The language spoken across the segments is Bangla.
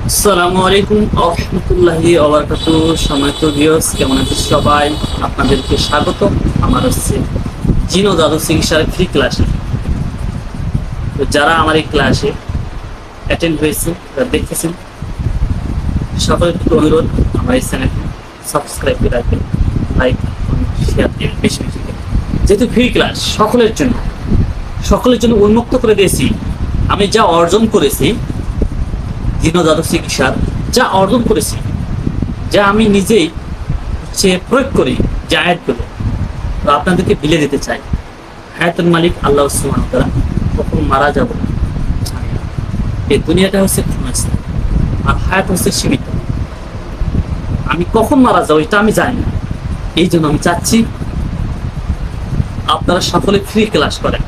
আসসালামু আলাইকুম ওয়া রাহমাতুল্লাহি ওয়া বারাকাতুহু। সম্মানিত ভিউয়ার্স, কেমন আছেন সবাই? আপনাদেরকে স্বাগত। আমার হচ্ছে জিনো জাদু চিকিৎসার ফ্রি ক্লাসে। তো যারা আমার এই ক্লাসে অ্যাটেন্ড হয়েছে, যারা দেখতেছেন, সকলের প্রতি অনুরোধ আমার এই চ্যানেলটি সাবস্ক্রাইব করে রাখবেন, লাইক শেয়ার দিন বেশি বেশি করে। যেহেতু ফ্রি ক্লাস সকলের জন্য উন্মুক্ত করে দিয়েছি। আমি যা অর্জন করেছি জিনো জাদু চিকিৎসার, যা অর্জন করেছি, যা আমি নিজেই প্রয়োগ করি, যে আয়াতগুলো, তো আপনাদেরকে বিলে দিতে চাই। হায়াতের মালিক আল্লাহ সুবহানাহু ওয়া তাআলা। কখন মারা যাব জানি না। এই দুনিয়াটা হচ্ছে ক্ষণস্থায়ী, আর হায়াত হচ্ছে সীমিত। আমি কখন মারা যাবো এটা আমি জানি না। এই জন্য আমি চাচ্ছি আপনারা সকলে ফ্রি ক্লাস করেন,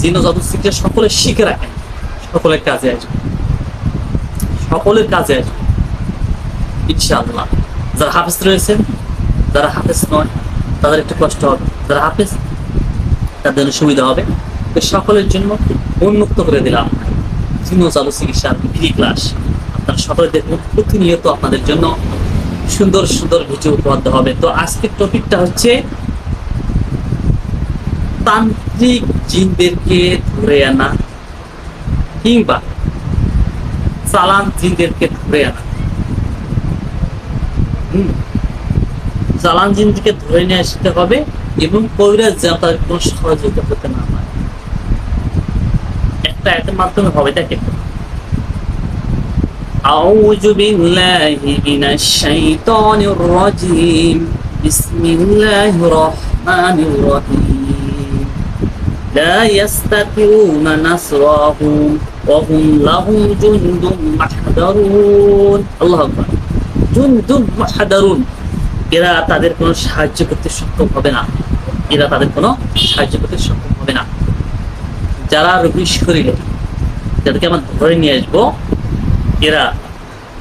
জিনো জাদু চিকিৎসা সকলে শিখে রাখেন, সকলের কাজে আসবে, সকলের কাজে আসবে ইনশাআল্লাহ। যারা হাফেজ রয়েছেন, যারা হাফেজ নয় তাদের একটু কষ্ট হবে, যারা হাফেজ তাদের জন্য সুবিধা হবে। তো সকলের জন্য উন্মুক্ত করে দিলাম জিনো জাদু চিকিৎসার ফ্রি ক্লাস। আপনারা সকলে দেখুন, প্রতিনিয়ত আপনাদের জন্য সুন্দর সুন্দর ভিডিও উপলব্ধ হবে। তো আজকের টপিকটা হচ্ছে তান্ত্রিক জিনদেরকে ধরে আনা কিংবা চালান জিনদেরকে ধরে আনা। চালান জিনদেরকে ধরে নিয়ে আসতে হবে এবং কবিরাজ যেন তাদের কোনো সহযোগিতা করতে না পারে। একটা আয়াতের মাধ্যমে হবে। দেখেন, আউযু বিল্লাহি মিনাশ শাইতানির রাজীম, বিসমিল্লাহির রহমানির রহিম। লা ইস্তাতিউনা নাসরাহুম ওয়া হুম লাহুম জুনদুম মাহদারুন। আল্লাহু আকবার। জুনদুম মাহদারুন, এরা তাদের কোনো সাহায্য করতে সক্ষম হবে না, এরা তাদের কোনো সাহায্য করতে সক্ষম হবে না। যারা রোগী শরীরে, যাদেরকে আমরা ধরে নিয়ে আসবো, এরা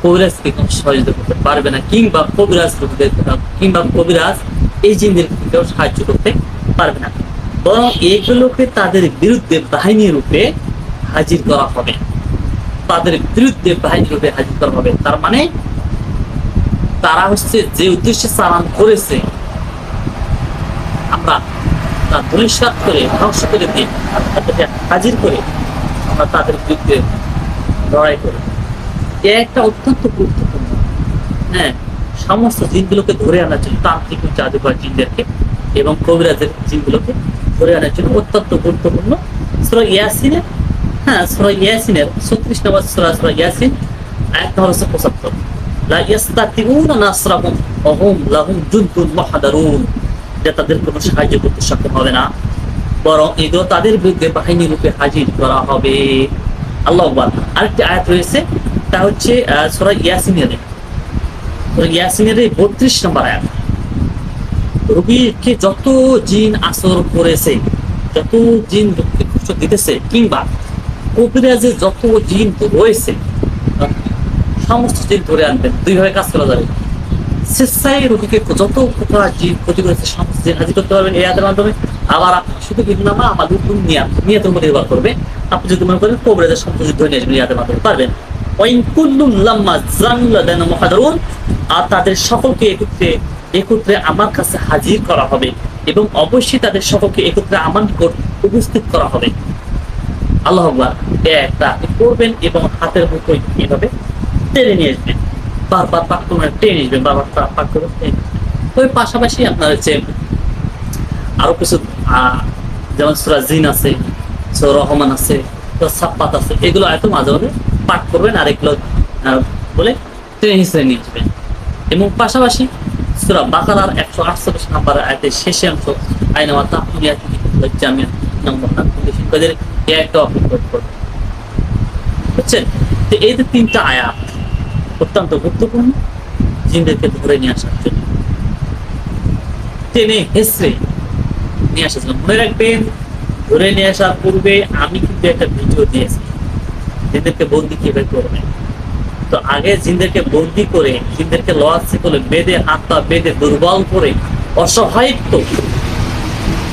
কবিরাজকে কোনো সহযোগিতা করতে পারবে না, কিংবা কবিরাজ এই জিনদেরকেও সাহায্য করতে পারবে না। বরং এগুলোকে তাদের বিরুদ্ধে বাহিনী রূপে হাজির করা হবে, তাদের বিরুদ্ধে বাহিনী রূপে হাজির করা হবে। তার মানে তারা হচ্ছে যে উদ্দেশ্যে চালান করেছে, আমরা তা ধূলিসাৎ করে ধ্বংস করে দিই, তাদেরকে হাজির করে আমরা তাদের বিরুদ্ধে লড়াই করি। এ একটা অত্যন্ত গুরুত্বপূর্ণ, হ্যাঁ, সমস্ত জিনগুলোকে ধরে আনার জন্য, তান্ত্রিক জাদুকর জিনদেরকে এবং কবিরাজের জিনগুলোকে ধরে আনার জন্য অত্যন্ত গুরুত্বপূর্ণ। সূরা ইয়াসিনের, সূরা ইয়াসিনের 36 নম্বর সূরা ইয়াসিন, আয়াত নম্বর 75। লা ইস্তাতিউনা নাসরাহুম ওয়া হুম লাহুম জুনদুন মুহদারুন, যে তাদের কোনো সাহায্য করতে সক্ষম হবে না, বরং এগুলো তাদের বিরুদ্ধে বাহিনী রূপে হাজির করা হবে। আল্লাহু আকবার। আরেকটি আয়াত রয়েছে, তা হচ্ছে সূরা ইয়াসিনের 32 নম্বর আয়াত। রোগীকে যত জিন আসর করেছে, যত জিন রোগীকে কষ্ট দিতেছে, কিংবা কবিরাজে যত জিন রয়েছে, সমস্ত জিন ধরে আনবেন। দুইভাবে কাজ করা যাবে। স্বেচ্ছায় রোগীকে যত প্রকার জিন ক্ষতি করেছে সমস্ত জিন হাজির করতে পারবেন এই আয়াতের মাধ্যমে। আবার আপনি শুধু বিঘ্নামা আমাদের নিয়তের উপর নির্ভর করবে। আপনি যদি মনে করেন কবিরাজের সমস্ত জিন ধরে নিয়ে আসবেন, এই আয়াতের মাধ্যমে পারবেন। ওয়াইন কুল্লুম লাম্মা জানুল্লাদানা মুহাদারুন, আর তাদের সকলকে একত্রে আমার কাছে হাজির করা হবে এবং অবশ্যই তাদের সকলকে একত্রে আমার নিকট উপস্থিত করা হবে। আল্লাহু আকবার। একটা আপনি করবেন এবং হাতের মুঠোয় এভাবে টেনে নিয়ে আসবেন, বারবার পাক করে টেনে আসবেন, বারবার পাক করে টেনে। ওই পাশাপাশি আপনার হচ্ছে আরো কিছু, যেমন সূরা জিন আছে, সূরা রহমান আছে, সূরা সাফফাত আছে, এগুলো আয়াত মাঝে মাঝে পাঠ করবেন আর এগুলো বলে টেনে হিসেবে নিয়ে আসবেন। এবং পাশাপাশি সূরা বাকারার 148 নম্বর আয়াতের শেষে অংশ, আইনামা তাকুনিয়াতি জামিয়া নম্বর 3 এই একটা আপলোড করবেন। বুঝছেন? তো এই যে 3টা আয়াত অত্যন্ত গুরুত্বপূর্ণ জিনদেরকে ধরে নিয়ে আসার জন্য, টেনে হেসড়ে নিয়ে আসার জন্য। মনে রাখবেন, ধরে নিয়ে আসার পূর্বে আমি কিন্তু একটা ভিডিও দিয়েছি জিনদেরকে বন্দি কিভাবে করবেন। তো আগে জিনদেরকে বন্দি করে, জিনদেরকে লোহাচ্ছে করে বেঁধে, হাত পা বেঁধে, দুর্বল করে, অসহায়ত্ব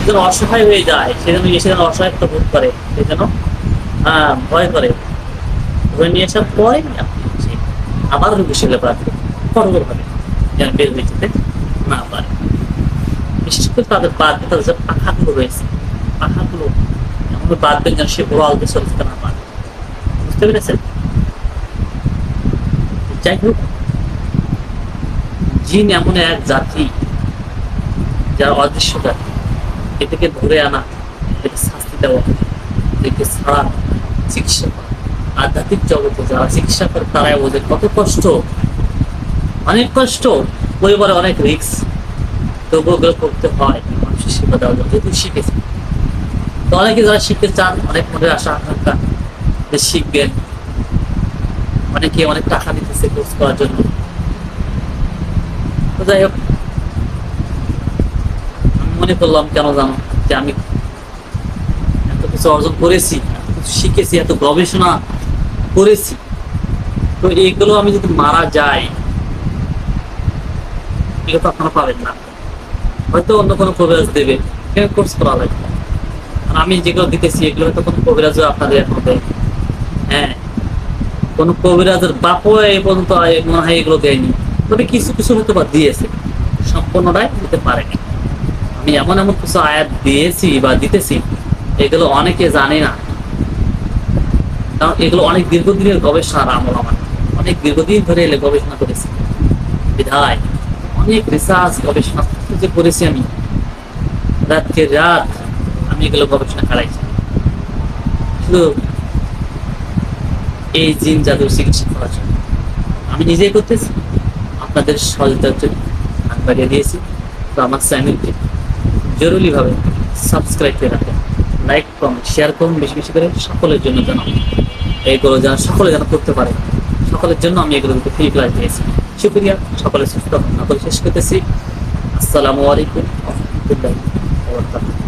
যেন অসহায় হয়ে যায়, সেজন্য অসহায়ত্ব বোধ করে, সেজন্য ভয় করে, ধরে নিয়ে আসার পরে আপনি আবার রোগী সেলে রাখবে কঠোরভাবে, যেন বের হয়ে যেতে না পারে। বিশেষ করে তাদের বাদ তাদের যে পাখাগুলো রয়েছে, পাখাগুলো এমন বাঁধবেন যেন সে বড় আলতে চলে যেতে না পারে। বুঝতে পেরেছেন? যাই হোক, জিন এমন এক জাতি যারা অদৃশ্য জাতি, এটাকে ধরে আনা, এটাকে শাস্তি দেওয়া, এটাকে ছাড়া, চিকিৎসা করা। আধ্যাত্মিক জগতে যারা চিকিৎসা করে তারাই বোঝে কত কষ্ট, অনেক কষ্ট, পরিবারে অনেক রিস্ক, তবুও ওগুলো করতে হয় মানুষের সেবা দেওয়ার জন্য, যেহেতু শিখেছে। তো অনেকে যারা শিখতে চান, অনেক মনে আশা আকাঙ্ক্ষা যে শিখবেন, অনেকে অনেক টাকা দিতেছে কোর্স করার জন্য। তো যাই হোক, আমি মনে করলাম কেন জানো, যে আমি এত কিছু অর্জন করেছি, এত কিছু শিখেছি, এত গবেষণা করেছি, তো এইগুলো আমি যদি মারা যাই, এগুলো তো আপনারা পাবেন না, হয়তো অন্য কোনো কবিরাজ দেবে, কোর্স করা লাগবে। আর আমি যেগুলো দিতেছি এগুলো হয়তো কোনো কবিরাজও আপনাদের এখন দেয়। হ্যাঁ, কোনো কবিরাজের বাপও এই পর্যন্ত মনে হয় এগুলো দেয়নি, তবে কিছু কিছু হয়তো বা দিয়েছে, সম্পূর্ণটাই দিতে পারেনি। আমি এমন এমন কিছু আয়াত দিয়েছি বা দিতেছি, এগুলো অনেকে জানে না, কারণ এগুলো অনেক দীর্ঘদিনের গবেষণার আমল। আমার অনেক দীর্ঘদিন ধরে এলে গবেষণা করেছি, বিধায় অনেক রিসার্চ গবেষণা যে করেছি আমি, রাতকে রাত আমি এগুলো গবেষণা চালাইছি, শুধু এই জিন জাদুর চিকিৎসা করার জন্য। আমি নিজেই করতেছি, আপনাদের সহযোগিতার জন্য হাত বাড়িয়ে দিয়েছি। তো আমার চ্যানেলটি জরুরিভাবে সাবস্ক্রাইব করে রাখেন, লাইক কমেন্ট শেয়ার করুন বেশি বেশি করে, সকলের জন্য যেন এইগুলো যেন সকলে যেন করতে পারে, সকলের জন্য আমি এগুলো ফ্রি ক্লাস দিয়েছি। শুক্রিয়া, সকলের সুস্থ কামনা করে শেষ করতেছি। আসসালামু আলাইকুম ওয়া রাহমাতুল্লাহি ওয়া বারাকাতুহু।